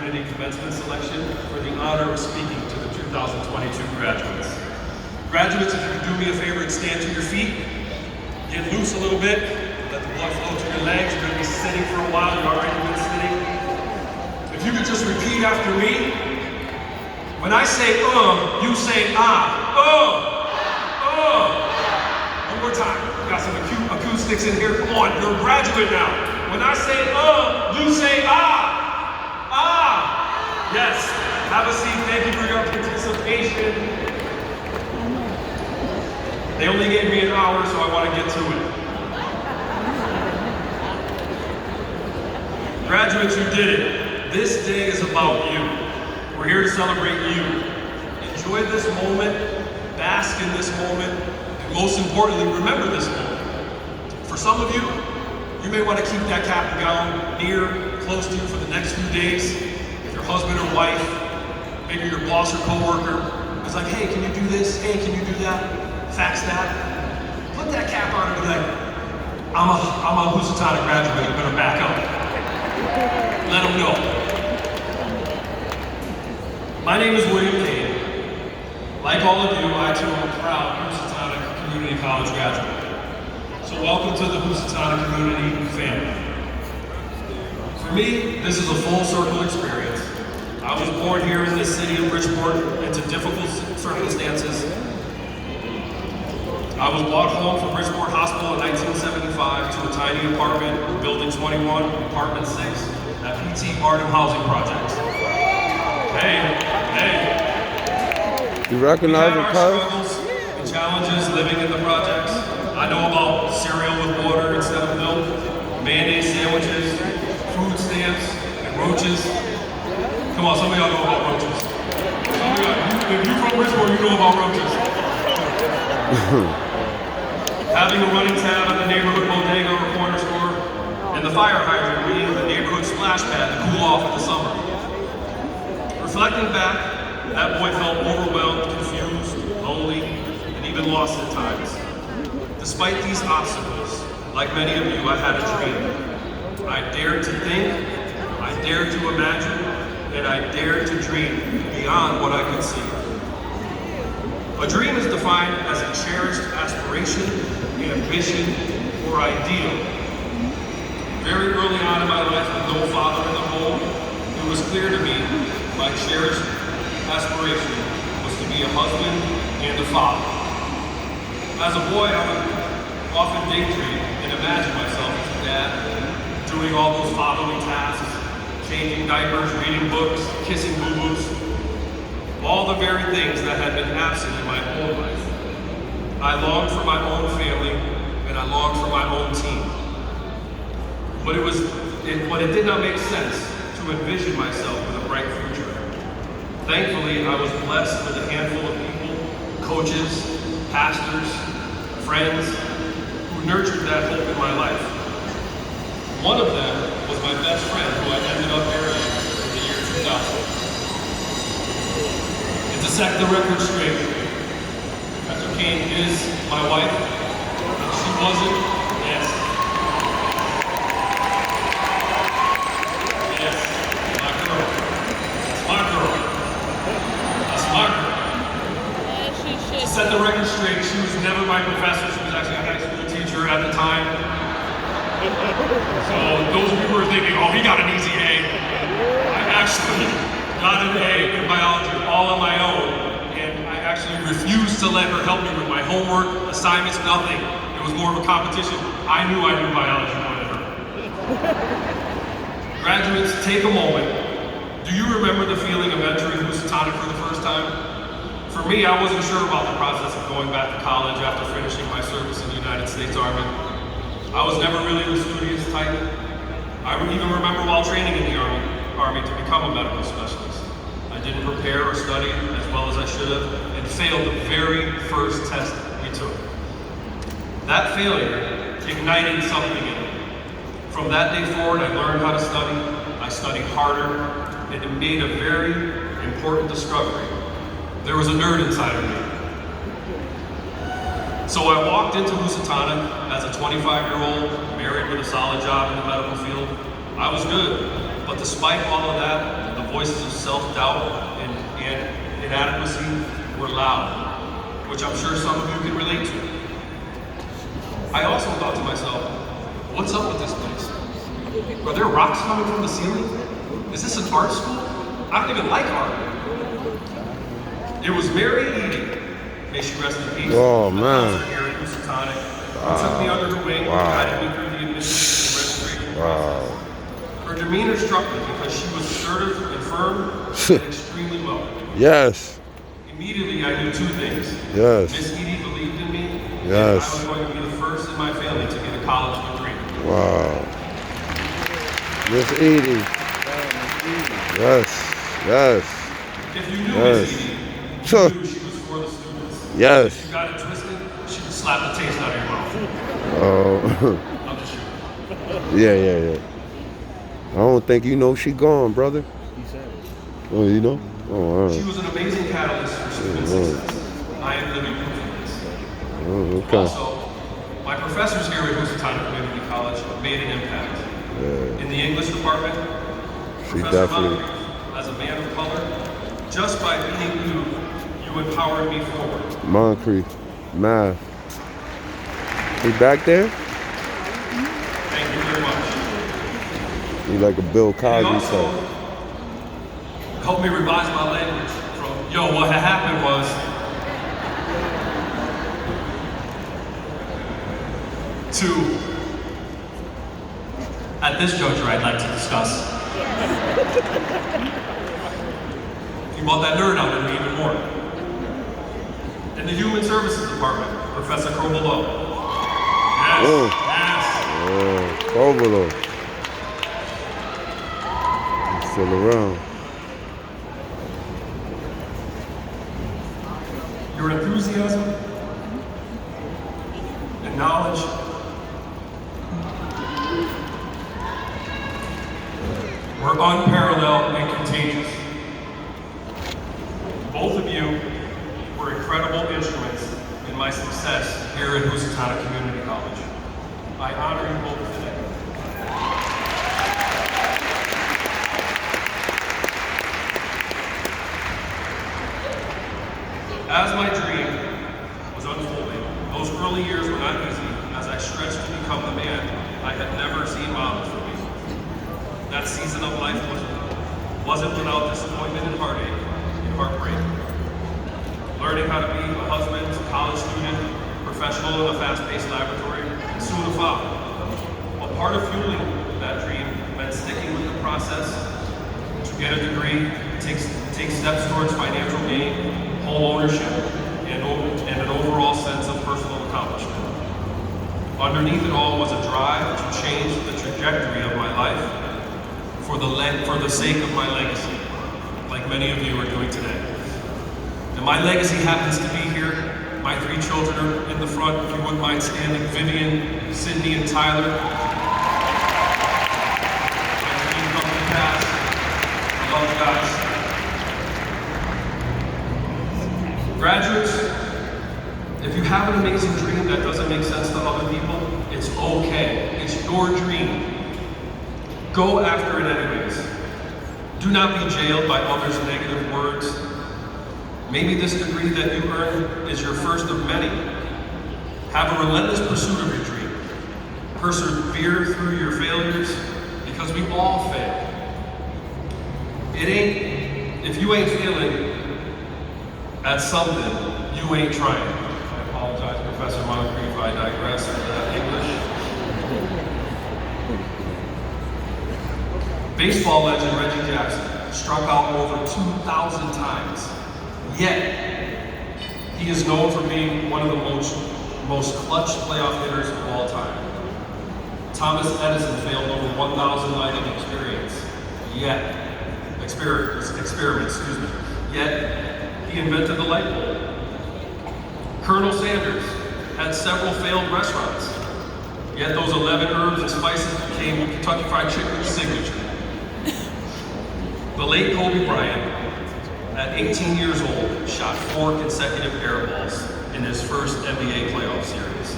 Community Commencement Selection for the honor of speaking to the 2022 graduates. Graduates, if you could do me a favor and stand to your feet, get loose a little bit, let the blood flow to your legs. You're going to be sitting for a while, you've already been sitting. If you could just repeat after me. When I say you say One more time. We got some acoustics in here. Come on, you're a graduate now. When I say you say Yes. Have a seat. Thank you for your participation. They only gave me an hour, so I want to get to it. Graduates, you did it. This day is about you. We're here to celebrate you. Enjoy this moment, bask in this moment, and most importantly, remember this moment. For some of you, you may want to keep that cap and gown near, close to you for the next few days. If your husband or wife, maybe your boss or coworker is like, hey, can you do this? Hey, can you do that? Fax that. Put that cap on and be like, I'm a Housatonic graduate, you better back up. Let them know. My name is William Kane. Like all of you, I too am a proud Housatonic Community College graduate. So welcome to the Housatonic community family. For me, this is a full circle experience. I was born here in this city of Bridgeport into difficult circumstances. I was brought home from Bridgeport Hospital in 1975 to a tiny apartment in Building 21, Apartment 6, at P.T. Barnum Housing Project. Hey. You recognize the car? Struggles and challenges living in the projects. I know about cereal with water instead of milk, mayonnaise sandwiches, food stamps, and roaches. Come on, some of y'all know about roaches. If you're from Bridgeport, you know about roaches. Having a running tab at the neighborhood bodega or corner store, and the fire hydrant being the neighborhood splash pad to cool off in the summer. Reflecting back, that boy felt overwhelmed, confused, lonely, and even lost at times. Despite these obstacles, like many of you, I had a dream. I dared to think, I dared to imagine, and I dared to dream beyond what I could see. A dream is defined as a cherished aspiration, ambition, or ideal. Very early on in my life, with no father in the home, it was clear to me my cherished aspiration was to be a husband and a father. As a boy, I would often daydream and imagine myself as a dad, doing all those fatherly tasks, changing diapers, reading books, kissing boo-boos, all the very things that had been absent in my own life. I longed for my own family, and I longed for my own team. But it did not make sense to envision myself with a bright future. Thankfully, I was blessed with a handful of people, coaches, pastors, friends, who nurtured that hope in my life. One of them was my best friend, who I ended up marrying in the year 2000. And to set the record straight, Pastor Kane is my wife, and she wasn't, yes. Yes, my girl. That's my girl. That's my girl. To set the record straight, she was never my professor. She was actually a high school teacher at the time. So those of you who are thinking, oh, he got an easy A, I actually got an A in biology all on my own, and I actually refused to let her help me with my homework, assignments, nothing. It was more of a competition. I knew biology more than her. Graduates, take a moment. Do you remember the feeling of entering Housatonic for the first time? For me, I wasn't sure about the process of going back to college after finishing my service in the United States Army. I was never really the studious type. I even remember while training in the Army to become a medical specialist. I didn't prepare or study as well as I should have, and failed the very first test we took. That failure ignited something in me. From that day forward, I learned how to study. I studied harder, and it made a very important discovery. There was a nerd inside of me. So I walked into Housatonic as a 25-year-old, married with a solid job in the medical field. I was good, but despite all of that, the voice self-doubt and inadequacy were loud, which I'm sure some of you can relate to. I also thought to myself, what's up with this place? Are there rocks coming from the ceiling? Is this an art school? I don't even like art. It was Mary Edie, may she rest in peace. Oh, man. Here at Housatonic, who took me under her wing, guided me through the admissions and registration process. Her demeanor struck me because she was assertive and firm and extremely welcoming. Yes. Immediately, I knew two things. Yes. Miss Edie believed in me, yes. and I was going to be the first in my family to get a college degree. Wow. Miss Edie. Yes. Yes. If you knew Miss Edie, you knew she was for the students. Yes. If you got it twisted, she would slap the taste out of your mouth. Oh. I'm just shooting. Yeah. I don't think you know she gone, brother. He said it. Oh, you know? Oh, all right. She was an amazing catalyst for student success. I am living proof of this. Oh, okay. Also, my professors here at Housatonic Community College made an impact. Yeah. In the English department, She Professor definitely. Moncrief, as a man of color, just by being you empowered me forward. Moncrief, math. He back there? Thank you very much. He like a Bill He Cosby also type. helped me revise my language from, what had happened was, to, at this juncture, I'd like to discuss. He brought that nerd out in me even more. In the Human Services Department, Professor Cobolo. Yes, yes. Cobolo. He's still around. Your enthusiasm and knowledge were unparalleled and contagious. Both of you were incredible instruments in my success here at Housatonic Community College. I honor you both today. As my dream was unfolding, those early years were not easy as I stretched to become the man I had never seen modeled for me. That season of life wasn't without disappointment and heartache and heartbreak. Learning how to be a husband, a college student, professional in a fast-paced laboratory, and soon a father. A part of fueling that dream meant sticking with the process to get a degree, take steps towards financial gain, home ownership, and an overall sense of personal accomplishment. Underneath it all was a drive to change the trajectory of my life for the sake of my legacy, like many of you are doing today. And my legacy happens to be here. My 3 children are in the front, if you wouldn't mind standing. Vivian, Sydney, and Tyler. My dream come to pass. I love you guys. Graduates, if you have an amazing dream that doesn't make sense to other people, it's okay. It's your dream. Go after it anyways. Do not be jailed by others' negative words. Maybe this degree that you earn is your first of many. Have a relentless pursuit of your dream. Persevere through your failures, because we all fail. If you ain't failing at something, you ain't trying. I apologize, Professor Moncrief, I digress for that English. Baseball legend Reggie Jackson struck out over 2,000 times. Yet, he is known for being one of the most clutch playoff hitters of all time. Thomas Edison failed over 1,000 lighting experiments. Yet, he invented the light bulb. Colonel Sanders had several failed restaurants. Yet those 11 herbs and spices became Kentucky Fried Chicken's signature. The late Kobe Bryant, at 18 years old, shot 4 consecutive air balls in his first NBA playoff series.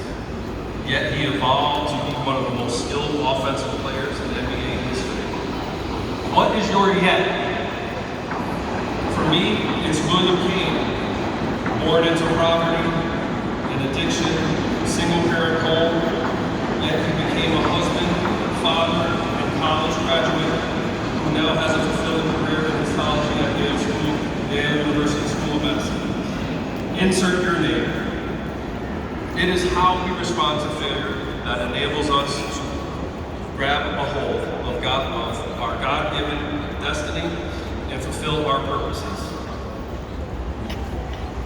Yet he evolved to be one of the most skilled offensive players in NBA history. What is your yet? Cosmetology at Yale University School of Medicine. Insert your name. It is how we respond to failure that enables us to grab a hold of our God-given destiny and fulfill our purposes.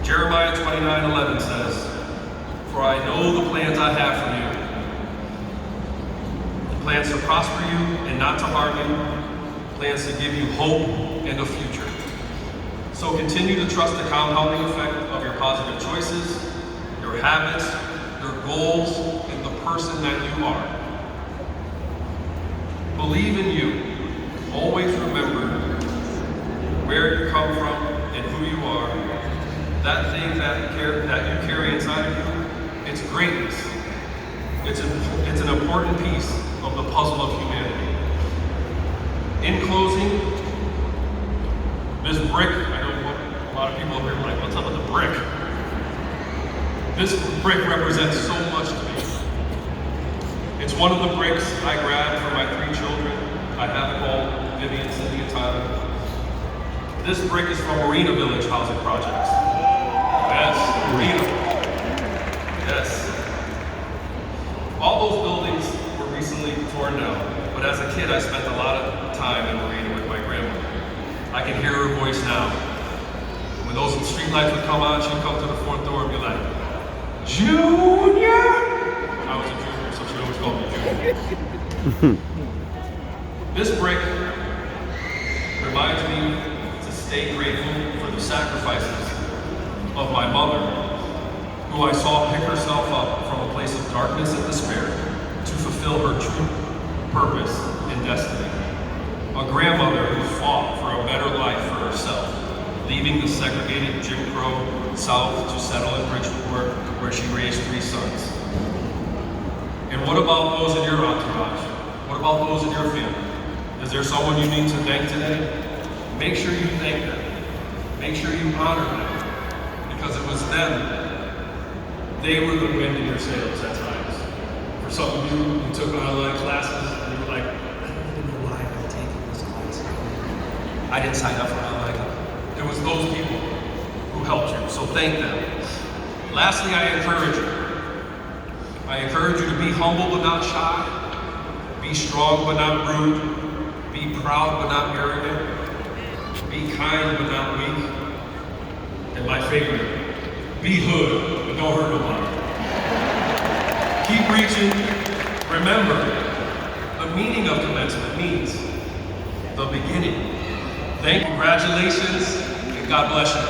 Jeremiah 29:11 says, "For I know the plans I have for you, plans to prosper you and not to harm you, plans to give you hope and a future." So continue to trust the compounding effect of your positive choices, your habits, your goals, and the person that you are. Believe in you. Always remember where you come from and who you are. That thing that you carry inside of you, it's greatness. It's an important piece of the puzzle of humanity. In closing, this brick, I know a lot of people up here are like, what's up with the brick? This brick represents so much to me. It's one of the bricks I grabbed for my 3 children. I have it called Vivian, Cindy, and Tyler. This brick is from Marina Village Housing Projects. Yes, Marina. Yes. All those buildings were recently torn down, but as a kid I spent a lot of time in Marina with my grandmother. I can hear her voice now. When those street lights would come on, she'd come to the front door and be like, "Junior!" I was a junior, so she always called me Junior. This brick reminds me to stay grateful for the sacrifices of my mother, who I saw pick herself up from a place of darkness and despair to fulfill her true purpose and destiny. A grandmother who fought for a better life for herself, leaving the segregated Jim Crow South to settle in Bridgeport, where she raised 3 sons. And what about those in your entourage? What about those in your family? Is there someone you need to thank today? Make sure you thank them. Make sure you honor them, because it was them. They were the wind in your sails at times. For some of you who took online classes and you were like, I don't even know why I'm taking this class. I didn't sign up for online. It was those people who helped you, so thank them. Lastly, I encourage you. I encourage you to be humble but not shy. Be strong but not rude. Be proud but not arrogant. Be kind but not weak. And my favorite, be hood but don't hurt nobody. Keep reaching. Remember, the meaning of commencement means the beginning. Congratulations, and God bless you.